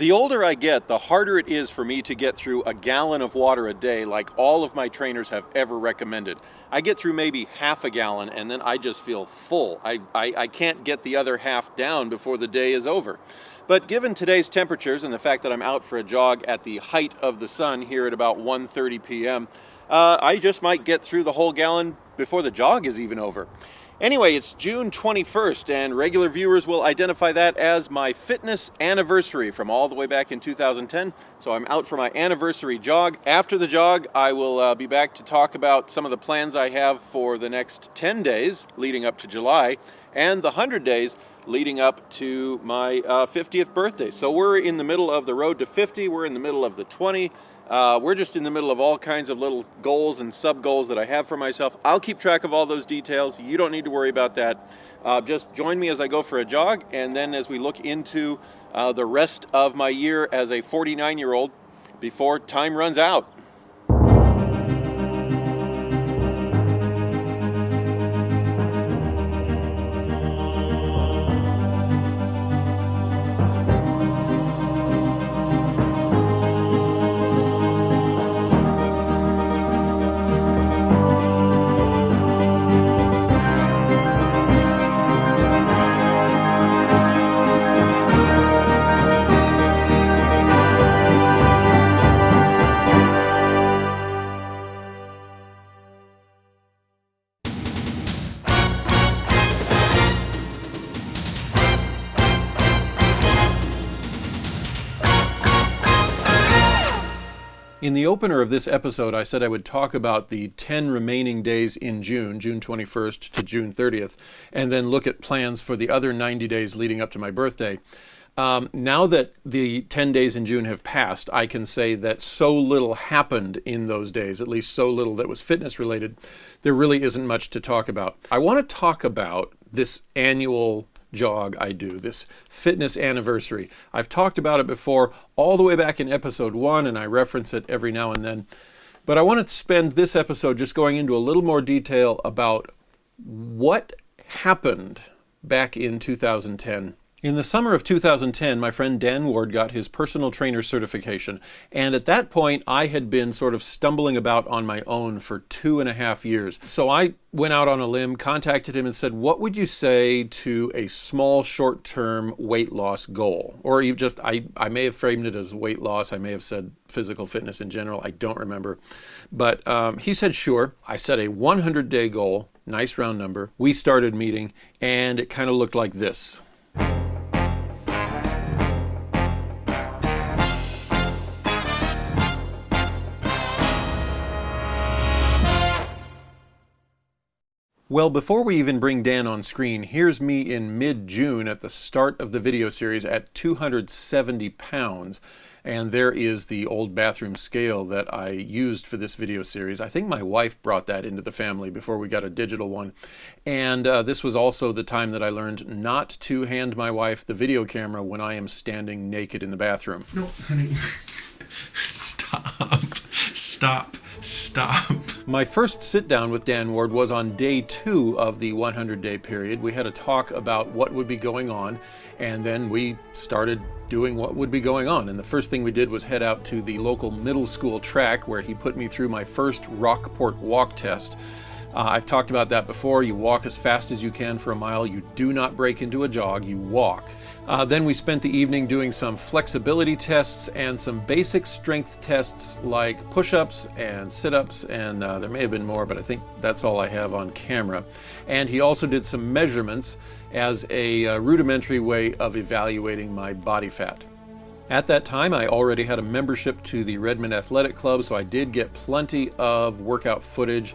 The older I get, the harder it is for me to get through a gallon of water a day like all of my trainers have ever recommended. I get through maybe half a gallon and then I just feel full. I can't get the other half down before the day is over. But given today's temperatures and the fact that I'm out for a jog at the height of the sun here at about 1:30 p.m., I just might get through the whole gallon before the jog is even over. Anyway, it's June 21st, and regular viewers will identify that as my fitness anniversary from all the way back in 2010. So I'm out for my anniversary jog. After the jog, I will be back to talk about some of the plans I have for the next 10 days leading up to July and the 100 days leading up to my 50th birthday. So we're in the middle of the road to 50. We're in the middle of the 20. We're just in the middle of all kinds of little goals and sub-goals that I have for myself. I'll keep track of all those details. You don't need to worry about that. Just join me as I go for a jog, and then as we look into the rest of my year as a 49-year-old before time runs out. In the opener of this episode, I said I would talk about the 10 remaining days in June, June 21st to June 30th, and then look at plans for the other 90 days leading up to my birthday. Now that the 10 days in June have passed, I can say that so little happened in those days, at least so little that was fitness related, there really isn't much to talk about. I want to talk about this annual jog I do, this fitness anniversary. I've talked about it before all the way back in episode 1, and I reference it every now and then. But I want to spend this episode just going into a little more detail about what happened back in 2010. In the summer of 2010, my friend Dan Ward got his personal trainer certification, and at that point I had been sort of stumbling about on my own for 2.5 years. So I went out on a limb, contacted him and said, what would you say to a small short-term weight loss goal? Or you just, I may have framed it as weight loss, I may have said physical fitness in general, I don't remember. But he said sure. I set a 100-day goal, nice round number. We started meeting and it kind of looked like this. Well, before we even bring Dan on screen, here's me in mid-June at the start of the video series at 270 pounds. And there is the old bathroom scale that I used for this video series. I think my wife brought that into the family before we got a digital one. And this was also the time that I learned not to hand my wife the video camera when I am standing naked in the bathroom. No, honey. Stop. My first sit down with Dan Ward was on day 2 of the 100-day period. We had a talk about what would be going on, and then we started doing what would be going on. And the first thing we did was head out to the local middle school track where he put me through my first Rockport walk test. I've talked about that before. You walk as fast as you can for a mile. You do not break into a jog, you walk. Then we spent the evening doing some flexibility tests and some basic strength tests like push-ups and sit-ups, and there may have been more, but I think that's all I have on camera. And he also did some measurements as a rudimentary way of evaluating my body fat. At that time, I already had a membership to the Redmond Athletic Club, so I did get plenty of workout footage.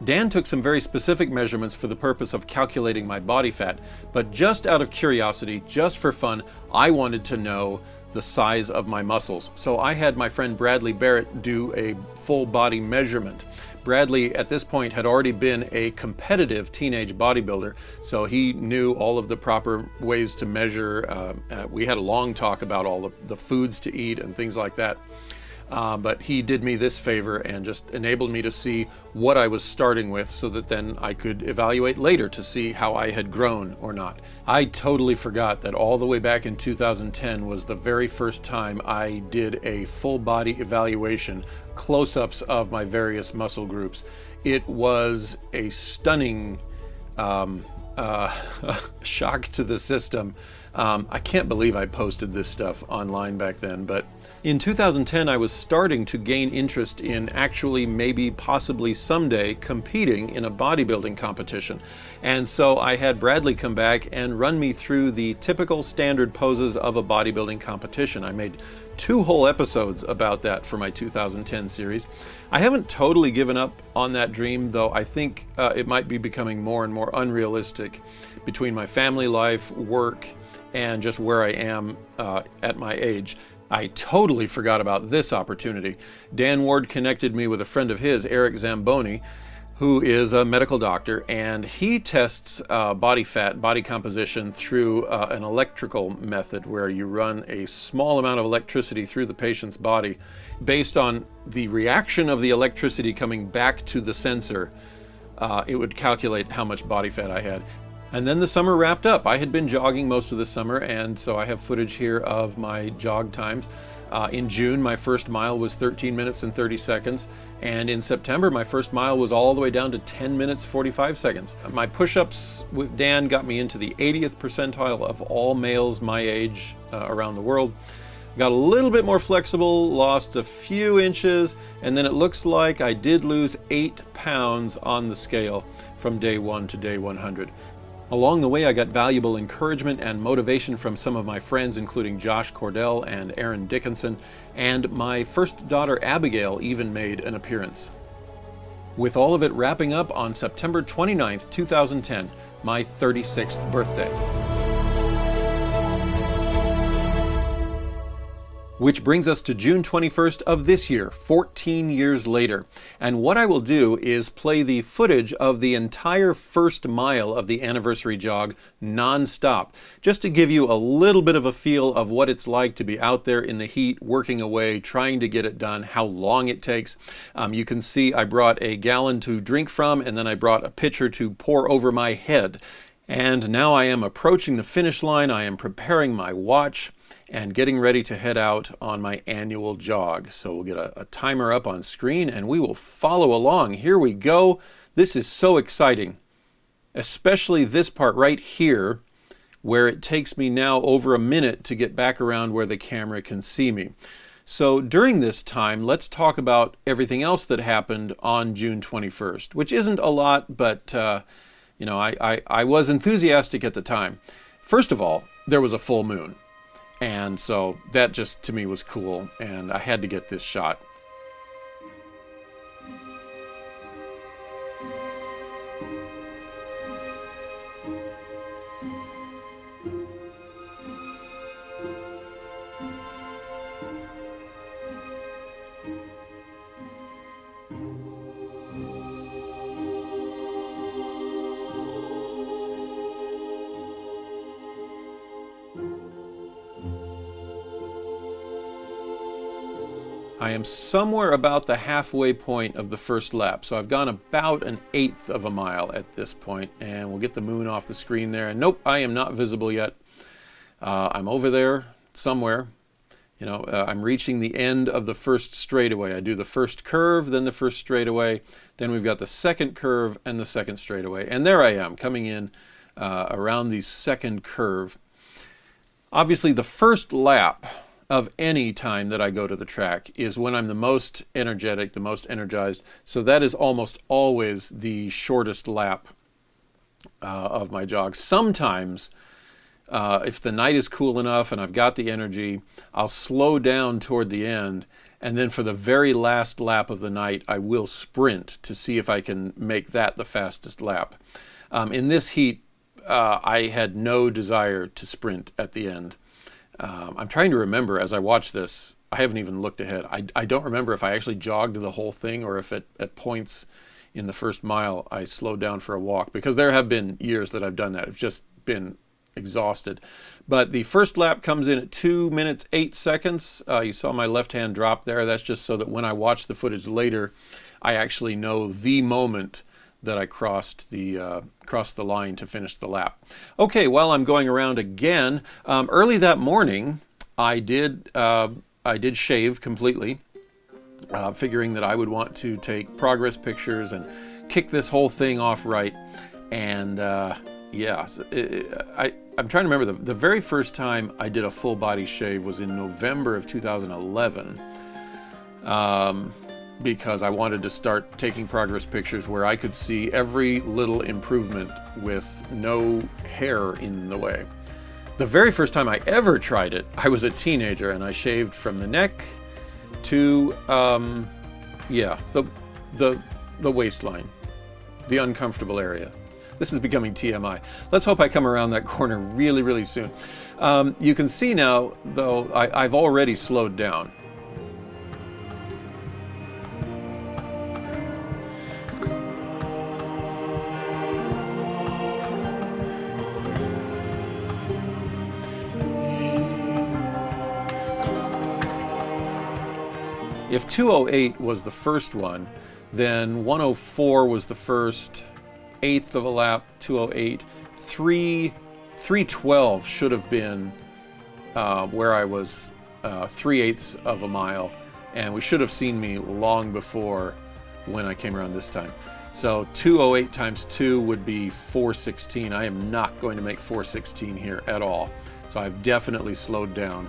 Dan took some very specific measurements for the purpose of calculating my body fat, but just out of curiosity, just for fun, I wanted to know the size of my muscles. So I had my friend Bradley Barrett do a full body measurement. Bradley at this point had already been a competitive teenage bodybuilder, so he knew all of the proper ways to measure. We had a long talk about all the foods to eat and things like that. But he did me this favor and just enabled me to see what I was starting with so that then I could evaluate later to see how I had grown or not. I totally forgot that all the way back in 2010 was the very first time I did a full body evaluation, close-ups of my various muscle groups. It was a stunning shock to the system. I can't believe I posted this stuff online back then, but in 2010 I was starting to gain interest in actually, maybe, possibly someday competing in a bodybuilding competition. And so I had Bradley come back and run me through the typical standard poses of a bodybuilding competition. I made 2 whole episodes about that for my 2010 series. I haven't totally given up on that dream, though I think it might be becoming more and more unrealistic between my family life, work, and just where I am at my age. I totally forgot about this opportunity. Dan Ward connected me with a friend of his, Eric Zamboni, who is a medical doctor, and he tests body fat, body composition through an electrical method where you run a small amount of electricity through the patient's body. Based on the reaction of the electricity coming back to the sensor, it would calculate how much body fat I had. And then the summer wrapped up. I had been jogging most of the summer, and so I have footage here of my jog times. In June, my first mile was 13 minutes and 30 seconds, and in September, my first mile was all the way down to 10 minutes 45 seconds. My push-ups with Dan got me into the 80th percentile of all males my age around the world. Got a little bit more flexible, lost a few inches, and then it looks like I did lose 8 pounds on the scale from day 1 to day 100. Along the way, I got valuable encouragement and motivation from some of my friends, including Josh Cordell and Aaron Dickinson, and my first daughter Abigail even made an appearance. With all of it wrapping up on September 29th, 2010, my 36th birthday. Which brings us to June 21st of this year, 14 years later. And what I will do is play the footage of the entire first mile of the Anniversary Jog non-stop, just to give you a little bit of a feel of what it's like to be out there in the heat, working away, trying to get it done, how long it takes. You can see I brought a gallon to drink from, and then I brought a pitcher to pour over my head. And now I am approaching the finish line. I am preparing my watch and getting ready to head out on my annual jog. So we'll get a timer up on screen and we will follow along. Here we go. This is so exciting, especially this part right here where it takes me now over a minute to get back around where the camera can see me. So during this time, let's talk about everything else that happened on June 21st, which isn't a lot, but I was enthusiastic at the time. First of all, there was a full moon. And so that just, to me, was cool, and I had to get this shot. I am somewhere about the halfway point of the first lap, so I've gone about 1/8 of a mile at this point, and we'll get the moon off the screen there. And nope, I am not visible yet. I'm over there somewhere. I'm reaching the end of the first straightaway. I do the first curve, then the first straightaway, then we've got the second curve and the second straightaway. And there I am, coming in around the second curve. Obviously, the first lap of any time that I go to the track is when I'm the most energetic, the most energized. So that is almost always the shortest lap of my jog. Sometimes, if the night is cool enough and I've got the energy, I'll slow down toward the end, and then for the very last lap of the night, I will sprint to see if I can make that the fastest lap. In this heat, I had no desire to sprint at the end. I'm trying to remember as I watch this. I haven't even looked ahead. I don't remember if I actually jogged the whole thing or if at points in the first mile I slowed down for a walk, because there have been years that I've done that. It's just been exhausted. But the first lap comes in at 2 minutes 8 seconds. You saw my left hand drop there. That's just so that when I watch the footage later, I actually know the moment that I crossed the line to finish the lap. Okay, while I'm going around again, early that morning, I did shave completely, figuring that I would want to take progress pictures and kick this whole thing off right. And yeah, I'm trying to remember the very first time I did a full body shave was in November of 2011. Because I wanted to start taking progress pictures where I could see every little improvement with no hair in the way. The very first time I ever tried it, I was a teenager, and I shaved from the neck to, the waistline, the uncomfortable area. This is becoming TMI. Let's hope I come around that corner really, really soon. You can see now, though, I've already slowed down. If 2:08 was the first one, then 1:04 was the first, eighth of a lap, 2:08. 3:12 should have been where I was 3/8 of a mile, and we should have seen me long before when I came around this time. So 2:08 times 2 would be 4:16. I am not going to make 4:16 here at all. So I've definitely slowed down.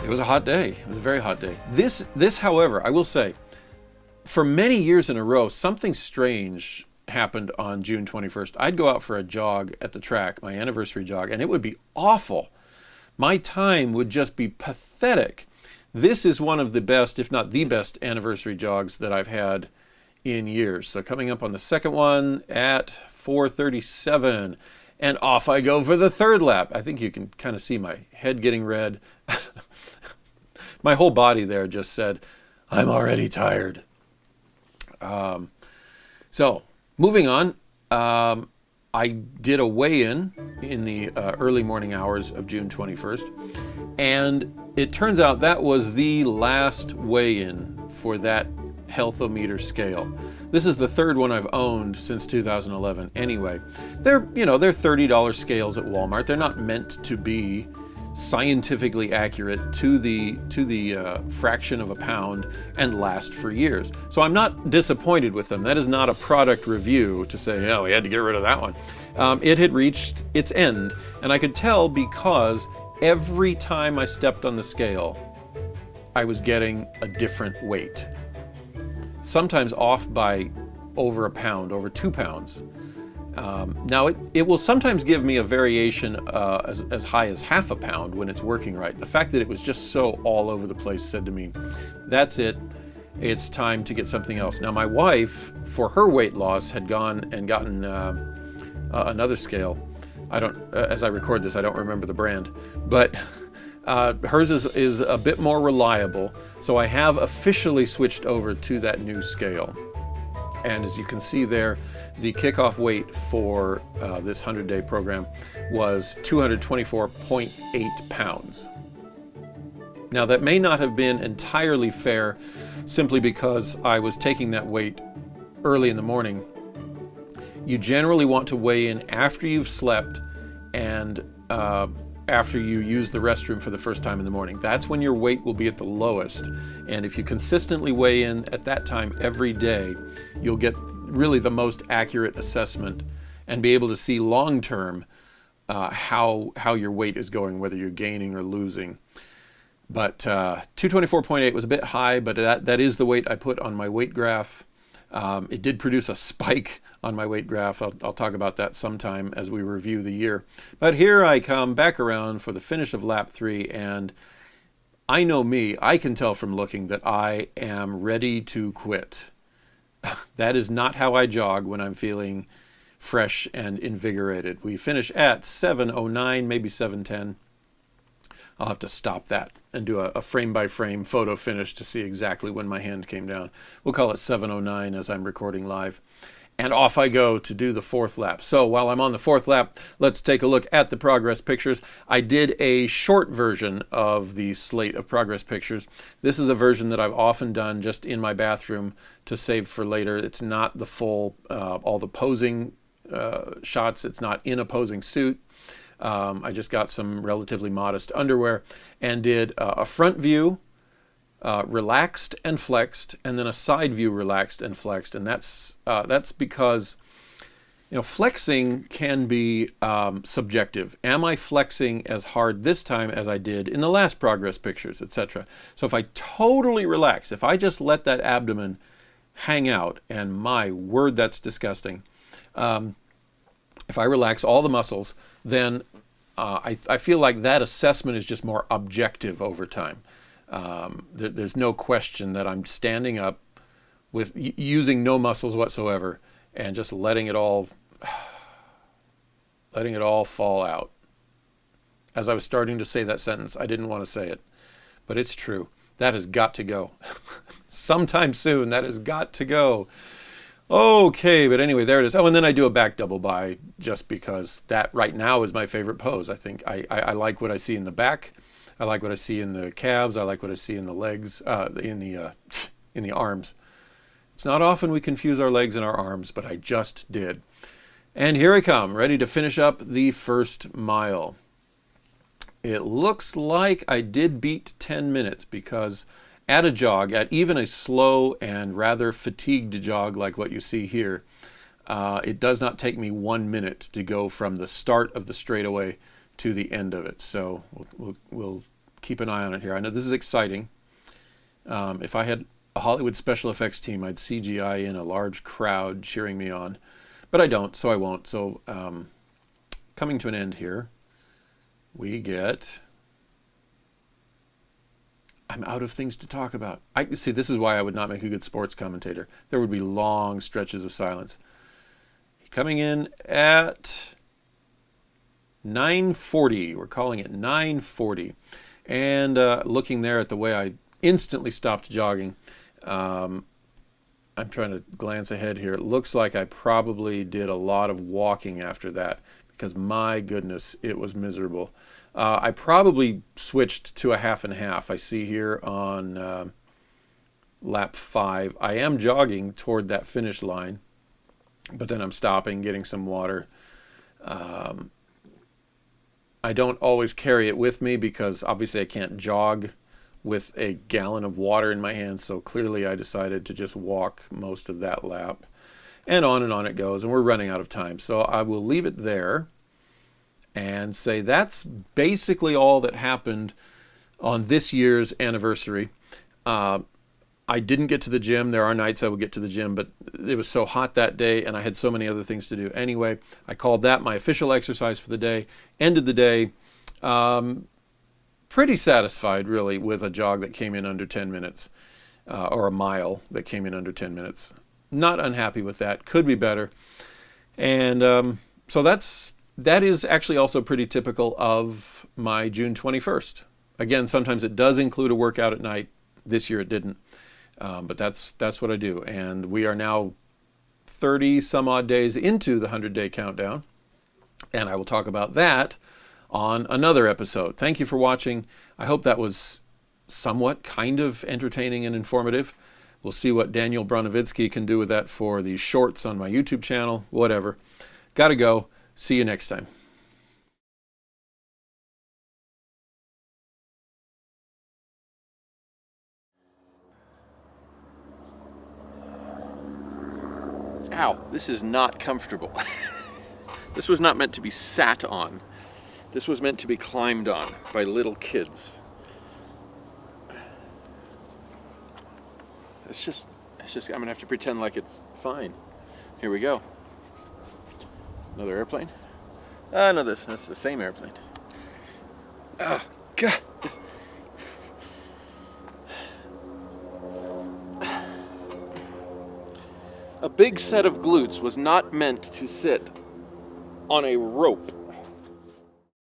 It was a hot day. It was a very hot day. This, however, I will say, for many years in a row, something strange happened on June 21st. I'd go out for a jog at the track, my anniversary jog, and it would be awful. My time would just be pathetic. This is one of the best, if not the best, anniversary jogs that I've had in years. So coming up on the second one at 4:37, and off I go for the third lap. I think you can kind of see my head getting red. My whole body there just said, I'm already tired. So moving on, I did a weigh-in in the early morning hours of June 21st, and it turns out that was the last weigh-in for that healthometer scale. This is the third one I've owned since 2011 anyway. They're $30 scales at Walmart. They're not meant to be scientifically accurate to the fraction of a pound and last for years. So I'm not disappointed with them. That is not a product review to say, oh, we had to get rid of that one. It had reached its end, and I could tell because every time I stepped on the scale, I was getting a different weight. Sometimes off by over a pound, over 2 pounds. Now, it will sometimes give me a variation as high as half a pound when it's working right. The fact that it was just so all over the place said to me, that's it. It's time to get something else. Now, my wife, for her weight loss, had gone and gotten another scale. As I record this, I don't remember the brand, but hers is a bit more reliable. So I have officially switched over to that new scale. And as you can see there, the kickoff weight for this 100-day program was 224.8 pounds. Now, that may not have been entirely fair simply because I was taking that weight early in the morning. You generally want to weigh in after you've slept and after you use the restroom for the first time in the morning. That's when your weight will be at the lowest. And if you consistently weigh in at that time every day, you'll get really the most accurate assessment and be able to see long-term how your weight is going, whether you're gaining or losing. But 224.8 was a bit high, but that is the weight I put on my weight graph. It did produce a spike on my weight graph. I'll talk about that sometime as we review the year. But here I come back around for the finish of lap 3, and I know me, I can tell from looking that I am ready to quit. That is not how I jog when I'm feeling fresh and invigorated. We finish at 7:09, maybe 7:10. I'll have to stop that and do a frame-by-frame photo finish to see exactly when my hand came down. We'll call it 7:09 as I'm recording live. And off I go to do the 4th lap. So while I'm on the 4th lap, let's take a look at the progress pictures. I did a short version of the slate of progress pictures. This is a version that I've often done just in my bathroom to save for later. It's not the full, all the posing shots. It's not in a posing suit. I just got some relatively modest underwear and did a front view, relaxed and flexed, and then a side view relaxed and flexed. And that's because, you know, flexing can be subjective. Am I flexing as hard this time as I did in the last progress pictures, etc.? So if I totally relax, if I just let that abdomen hang out, and my word, that's disgusting. If I relax all the muscles, then I feel like that assessment is just more objective over time. There's no question that I'm standing up with using no muscles whatsoever and just letting it all fall out. As I was starting to say that sentence, I didn't want to say it, but it's true. That has got to go. Sometime soon, that has got to go. Okay, but anyway, there it is. Oh, and then I do a back double by just because that right now is my favorite pose. I think I like what I see in the back. I like what I see in the calves. I like what I see in the legs, in the arms. It's not often we confuse our legs and our arms, but I just did. And here I come, ready to finish up the 1st mile. It looks like I did beat 10 minutes because at a jog, at even a slow and rather fatigued jog like what you see here, it does not take me 1 minute to go from the start of the straightaway to the end of it. So we'll keep an eye on it here. I know this is exciting. If I had a Hollywood special effects team, I'd CGI in a large crowd cheering me on. But I don't, so I won't. So coming to an end here, we get... I'm out of things to talk about. I see, this is why I would not make a good sports commentator. There would be long stretches of silence. Coming in at 9:40. We're calling it 9:40. And looking there at the way I instantly stopped jogging, I'm trying to glance ahead here. It looks like I probably did a lot of walking after that because, my goodness, it was miserable. I probably switched to a half and half. I see here on lap 5. I am jogging toward that finish line, but then I'm stopping, getting some water. I don't always carry it with me because obviously I can't jog with a gallon of water in my hand, so clearly I decided to just walk most of that lap. And on it goes, and we're running out of time. So I will leave it there and say that's basically all that happened on this year's anniversary. I didn't get to the gym. There are nights I would get to the gym, but it was so hot that day and I had so many other things to do anyway. I called that my official exercise for the day. Ended the day pretty satisfied, really, with a jog that came in under 10 minutes, or a mile that came in under 10 minutes. Not unhappy with that. Could be better. And so that is actually also pretty typical of my June 21st. Again, sometimes it does include a workout at night. This year it didn't. But that's what I do. And we are now 30 some odd days into the 100-day countdown. And I will talk about that on another episode. Thank you for watching. I hope that was somewhat kind of entertaining and informative. We'll see what Daniel Bronovitsky can do with that for the shorts on my YouTube channel, whatever. Gotta go. See you next time. Ow, this is not comfortable. This was not meant to be sat on. This was meant to be climbed on by little kids. It's just, I'm gonna have to pretend like it's fine. Here we go. Another airplane? No, that's the same airplane. Oh, God. A big set of glutes was not meant to sit on a rope